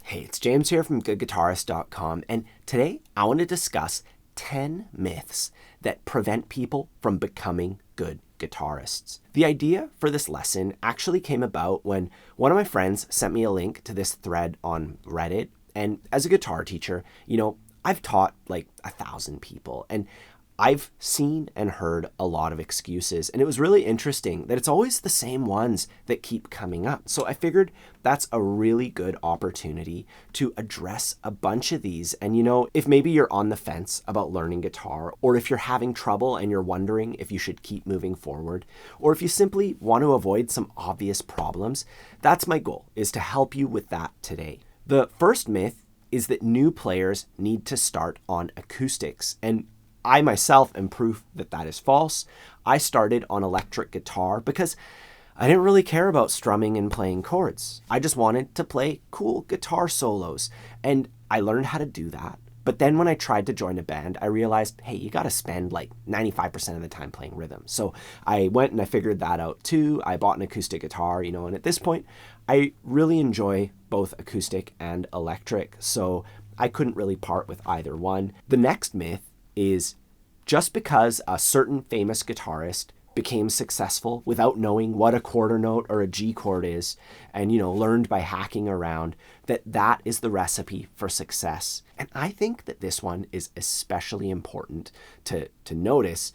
Hey, it's James here from GoodGuitarist.com, and today I want to discuss 10 myths that prevent people from becoming good guitarists. The idea for this lesson actually came about when one of my friends sent me a link to this thread on Reddit, and as a guitar teacher, I've taught like 1,000 people, and I've seen and heard a lot of excuses, and it was really interesting that it's always the same ones that keep coming up. So I figured that's a really good opportunity to address a bunch of these. And if maybe you're on the fence about learning guitar, or if you're having trouble and you're wondering if you should keep moving forward, or if you simply want to avoid some obvious problems, that's my goal, is to help you with that today. The first myth is that new players need to start on acoustics, and I myself am proof that that is false. I started on electric guitar because I didn't really care about strumming and playing chords. I just wanted to play cool guitar solos, and I learned how to do that. But then when I tried to join a band, I realized, hey, you got to spend like 95% of the time playing rhythm. So I went and I figured that out too. I bought an acoustic guitar, and at this point, I really enjoy both acoustic and electric, so I couldn't really part with either one. The next myth is just because a certain famous guitarist became successful without knowing what a quarter note or a G chord is, and learned by hacking around, that is the recipe for success. And I think that this one is especially important to notice,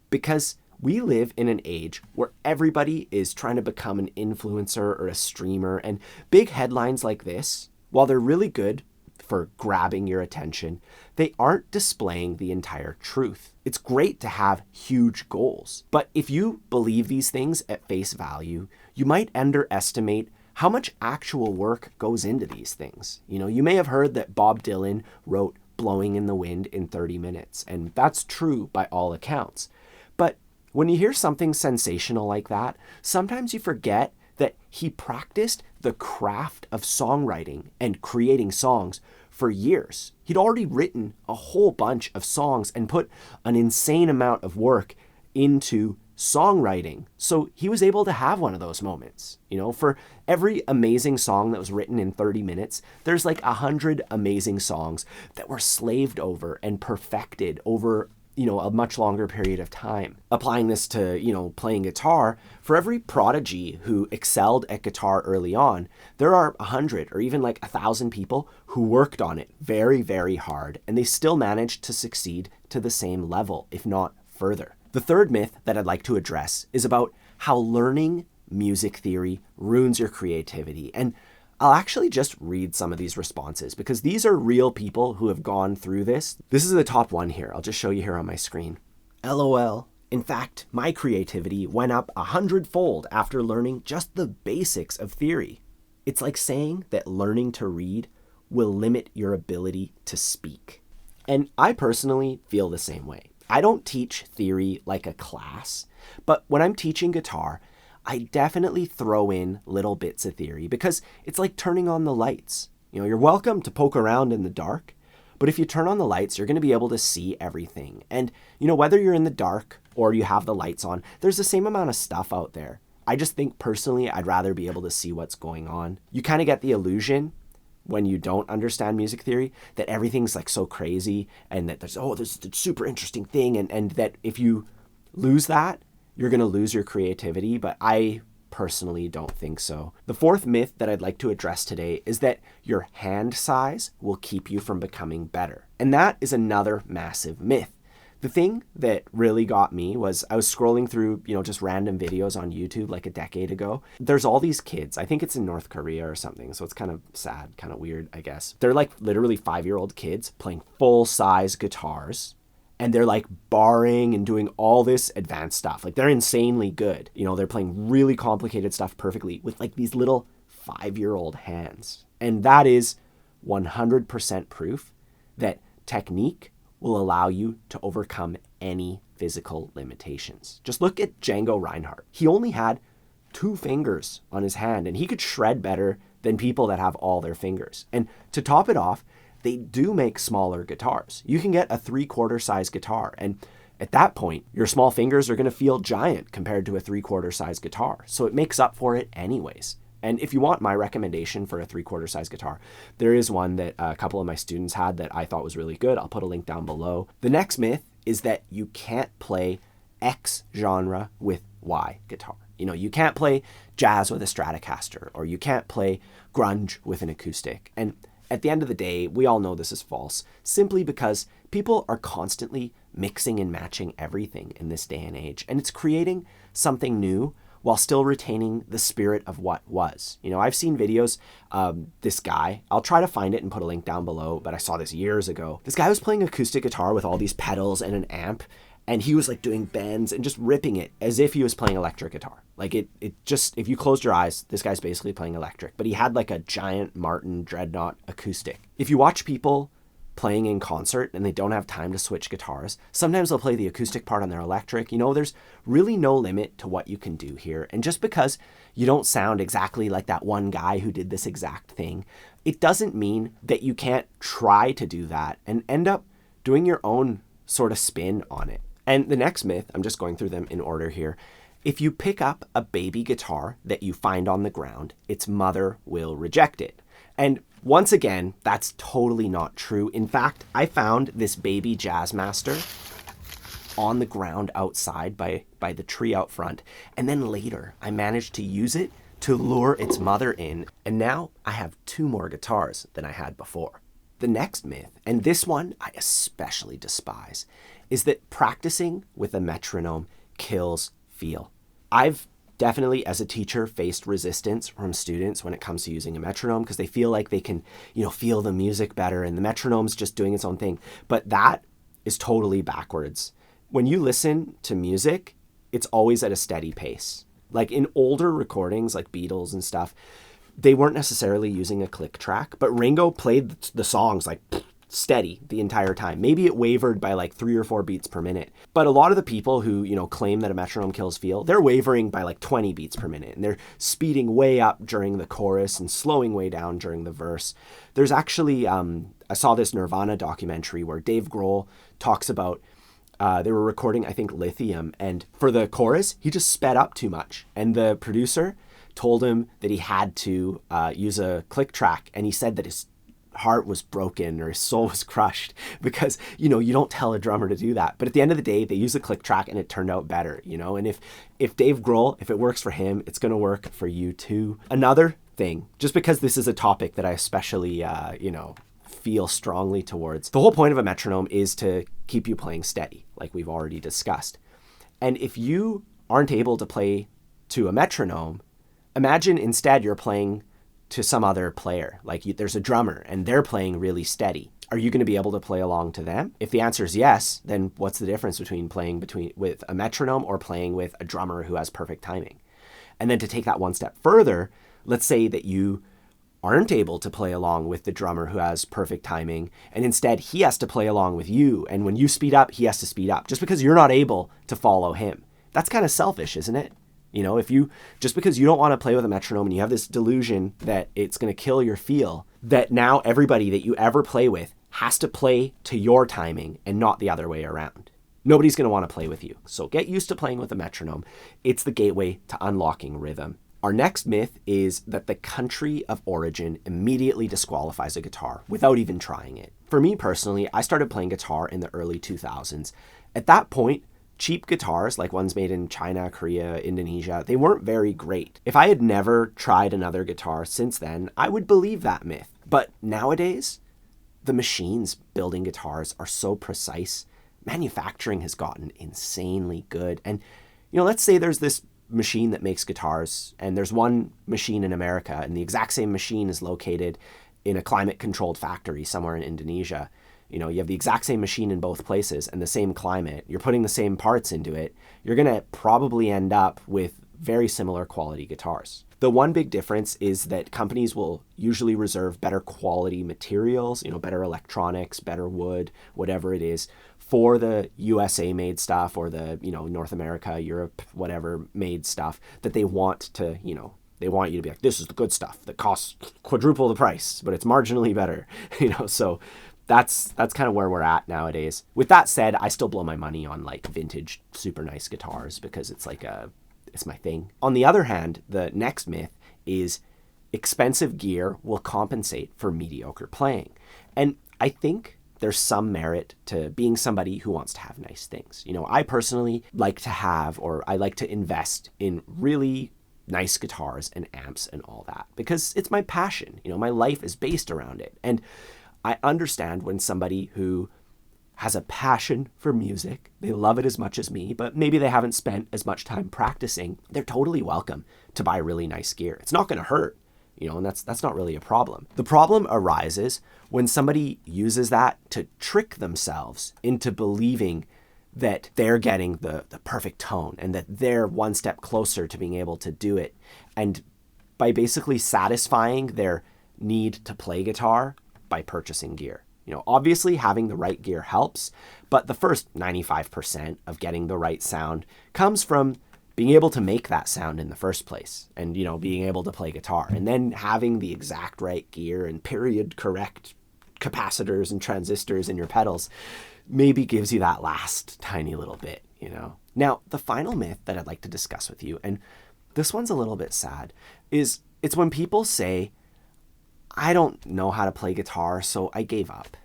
because we live in an age where everybody is trying to become an influencer or a streamer, and big headlines like this, while they're really good for grabbing your attention, they aren't displaying the entire truth. It's great to have huge goals, but if you believe these things at face value, you might underestimate how much actual work goes into these things. You may have heard that Bob Dylan wrote Blowing in the Wind in 30 minutes, and that's true by all accounts. But when you hear something sensational like that, sometimes you forget that he practiced the craft of songwriting and creating songs for years. He'd already written a whole bunch of songs and put an insane amount of work into songwriting. So he was able to have one of those moments. For every amazing song that was written in 30 minutes, there's like 100 amazing songs that were slaved over and perfected over a much longer period of time. Applying this to, playing guitar, for every prodigy who excelled at guitar early on, there are 100 or even like 1,000 people who worked on it very, very hard, and they still managed to succeed to the same level, if not further. The third myth that I'd like to address is about how learning music theory ruins your creativity. And I'll actually just read some of these responses because these are real people who have gone through this. This is the top one here. I'll just show you here on my screen. LOL. In fact, my creativity went up 100-fold after learning just the basics of theory. It's like saying that learning to read will limit your ability to speak. And I personally feel the same way. I don't teach theory like a class, but when I'm teaching guitar, I definitely throw in little bits of theory because it's like turning on the lights. You're welcome to poke around in the dark, but if you turn on the lights, you're going to be able to see everything. And, whether you're in the dark or you have the lights on, there's the same amount of stuff out there. I just think personally, I'd rather be able to see what's going on. You kind of get the illusion when you don't understand music theory that everything's like so crazy and that there's this super interesting thing. And that if you lose that, you're going to lose your creativity, but I personally don't think so. The fourth myth that I'd like to address today is that your hand size will keep you from becoming better. And that is another massive myth. The thing that really got me was I was scrolling through, just random videos on YouTube like a decade ago. There's all these kids, I think it's in North Korea or something, so it's kind of sad, kind of weird, I guess. They're like literally 5-year-old kids playing full-size guitars. And they're like barring and doing all this advanced stuff. Like they're insanely good. They're playing really complicated stuff perfectly with like these little 5-year-old hands. And that is 100% proof that technique will allow you to overcome any physical limitations. Just look at Django Reinhardt. He only had 2 fingers on his hand, and he could shred better than people that have all their fingers. And to top it off, they do make smaller guitars. You can get a 3/4 size guitar, and at that point, your small fingers are going to feel giant compared to a 3/4 size guitar. So it makes up for it anyways. And if you want my recommendation for a 3/4 size guitar, there is one that a couple of my students had that I thought was really good. I'll put a link down below. The next myth is that you can't play X genre with Y guitar. You know, you can't play jazz with a Stratocaster, or you can't play grunge with an acoustic. And at the end of the day, we all know this is false, simply because people are constantly mixing and matching everything in this day and age. And it's creating something new while still retaining the spirit of what was. You know, I've seen videos, this guy, I'll try to find it and put a link down below, but I saw this years ago. This guy was playing acoustic guitar with all these pedals and an amp, and he was like doing bends and just ripping it as if he was playing electric guitar. Like it just, if you closed your eyes, this guy's basically playing electric, but he had like a giant Martin Dreadnought acoustic. If you watch people playing in concert and they don't have time to switch guitars, sometimes they'll play the acoustic part on their electric. You know, there's really no limit to what you can do here. And just because you don't sound exactly like that one guy who did this exact thing, it doesn't mean that you can't try to do that and end up doing your own sort of spin on it. And the next myth, I'm just going through them in order here. If you pick up a baby guitar that you find on the ground, its mother will reject it. And once again, that's totally not true. In fact, I found this baby Jazzmaster on the ground outside by the tree out front. And then later, I managed to use it to lure its mother in. And now I have 2 more guitars than I had before. The next myth, and this one I especially despise, is that practicing with a metronome kills feel. I've definitely, as a teacher, faced resistance from students when it comes to using a metronome because they feel like they can, you know, feel the music better and the metronome's just doing its own thing. But that is totally backwards. When you listen to music, it's always at a steady pace. Like in older recordings, like Beatles and stuff, they weren't necessarily using a click track, but Ringo played the songs like steady the entire time. Maybe it wavered by like 3 or 4 beats per minute. But a lot of the people who, you know, claim that a metronome kills feel, they're wavering by like 20 beats per minute. And they're speeding way up during the chorus and slowing way down during the verse. There's actually, I saw this Nirvana documentary where Dave Grohl talks about, they were recording, I think, Lithium. And for the chorus, he just sped up too much. And the producer told him that he had to use a click track. And he said that his heart was broken or his soul was crushed because, you know, you don't tell a drummer to do that. But at the end of the day, they use a click track and it turned out better, you know. And if Dave Grohl, if it works for him, it's going to work for you too. Another thing, just because this is a topic that I especially, feel strongly towards, the whole point of a metronome is to keep you playing steady, like we've already discussed. And if you aren't able to play to a metronome, imagine instead you're playing to some other player, like there's a drummer and they're playing really steady. Are you going to be able to play along to them? If the answer is yes, then what's the difference between playing with a metronome or playing with a drummer who has perfect timing? And then to take that one step further, let's say that you aren't able to play along with the drummer who has perfect timing, and instead he has to play along with you, and when you speed up, he has to speed up, just because you're not able to follow him. That's kind of selfish, isn't it? You know, just because you don't want to play with a metronome and you have this delusion that it's going to kill your feel, that now everybody that you ever play with has to play to your timing and not the other way around. Nobody's going to want to play with you. So get used to playing with a metronome. It's the gateway to unlocking rhythm. Our next myth is that the country of origin immediately disqualifies a guitar without even trying it. For me personally, I started playing guitar in the early 2000s. At that point, cheap guitars, like ones made in China, Korea, Indonesia, they weren't very great. If I had never tried another guitar since then, I would believe that myth. But nowadays, the machines building guitars are so precise. Manufacturing has gotten insanely good. And, you know, let's say there's this machine that makes guitars, and there's one machine in America, and the exact same machine is located in a climate-controlled factory somewhere in Indonesia. You know, you have the exact same machine in both places and the same climate. You're putting the same parts into it. You're going to probably end up with very similar quality guitars. The one big difference is that companies will usually reserve better quality materials, you know, better electronics, better wood, whatever it is, for the USA made stuff or the, you know, North America, Europe, whatever made stuff that they want to, you know, they want you to be like, this is the good stuff that costs quadruple the price, but it's marginally better, you know, so that's kind of where we're at nowadays. With that said, I still blow my money on like vintage, super nice guitars because it's like it's my thing. On the other hand, the next myth is expensive gear will compensate for mediocre playing. And I think there's some merit to being somebody who wants to have nice things. I personally like to have, or I like to invest in really nice guitars and amps and all that because it's my passion. My life is based around it. And I understand when somebody who has a passion for music, they love it as much as me, but maybe they haven't spent as much time practicing, they're totally welcome to buy really nice gear. It's not going to hurt. And that's not really a problem. The problem arises when somebody uses that to trick themselves into believing that they're getting the perfect tone and that they're one step closer to being able to do it. And by basically satisfying their need to play guitar by purchasing gear. Obviously having the right gear helps, but the first 95% of getting the right sound comes from being able to make that sound in the first place and, being able to play guitar, and then having the exact right gear and period correct capacitors and transistors in your pedals maybe gives you that last tiny little bit, Now, the final myth that I'd like to discuss with you, and this one's a little bit sad, is it's when people say, I don't know how to play guitar, so I gave up.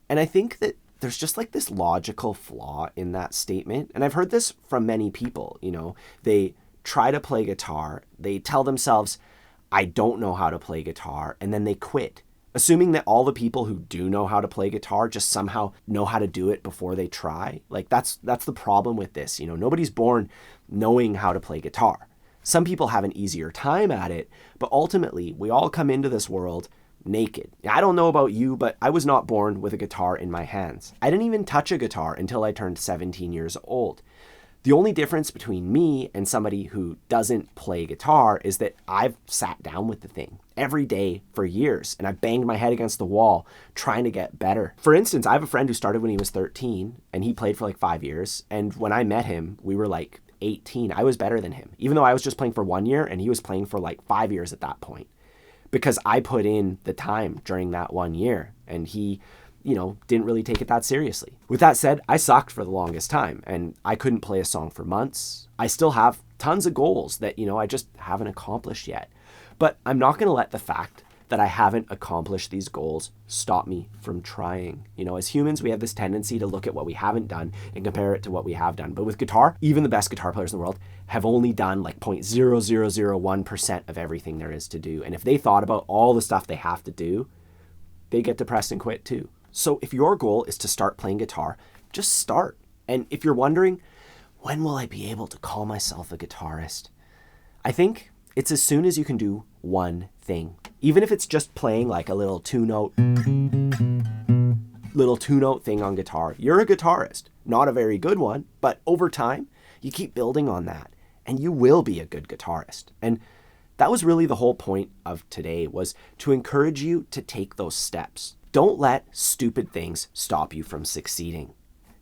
And I think that there's just like this logical flaw in that statement. And I've heard this from many people, they try to play guitar, they tell themselves, I don't know how to play guitar, and then they quit, assuming that all the people who do know how to play guitar just somehow know how to do it before they try. Like that's the problem with this. Nobody's born knowing how to play guitar. Some people have an easier time at it, but ultimately we all come into this world naked. I don't know about you, but I was not born with a guitar in my hands. I didn't even touch a guitar until I turned 17 years old. The only difference between me and somebody who doesn't play guitar is that I've sat down with the thing every day for years, and I've banged my head against the wall trying to get better. For instance, I have a friend who started when he was 13, and he played for like 5 years, and when I met him, we were like 18. I was better than him, even though I was just playing for 1 year, and he was playing for like 5 years at that point. Because I put in the time during that 1 year, and he, didn't really take it that seriously. With that said, I sucked for the longest time, and I couldn't play a song for months. I still have tons of goals that, I just haven't accomplished yet. But I'm not going to let the fact that I haven't accomplished these goals stop me from trying. As humans, we have this tendency to look at what we haven't done and compare it to what we have done. But with guitar, even the best guitar players in the world have only done like 0.0001% of everything there is to do. And if they thought about all the stuff they have to do, they get depressed and quit too. So if your goal is to start playing guitar, just start. And if you're wondering, when will I be able to call myself a guitarist? I think it's as soon as you can do one thing. Even if it's just playing like a little two-note thing on guitar. You're a guitarist. Not a very good one, but over time, you keep building on that, and you will be a good guitarist. And that was really the whole point of today, was to encourage you to take those steps. Don't let stupid things stop you from succeeding.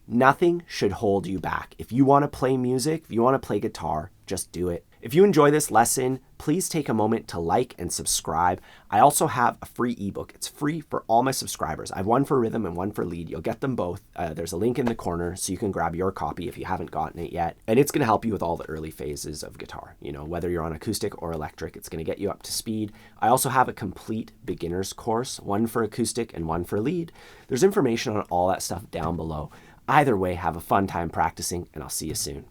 Nothing should hold you back. If you want to play music, if you want to play guitar, just do it. If you enjoy this lesson, please take a moment to like and subscribe. I also have a free ebook. It's free for all my subscribers. I have one for rhythm and one for lead. You'll get them both. There's a link in the corner so you can grab your copy if you haven't gotten it yet. And it's going to help you with all the early phases of guitar. Whether you're on acoustic or electric, it's going to get you up to speed. I also have a complete beginner's course, one for acoustic and one for lead. There's information on all that stuff down below. Either way, have a fun time practicing, and I'll see you soon.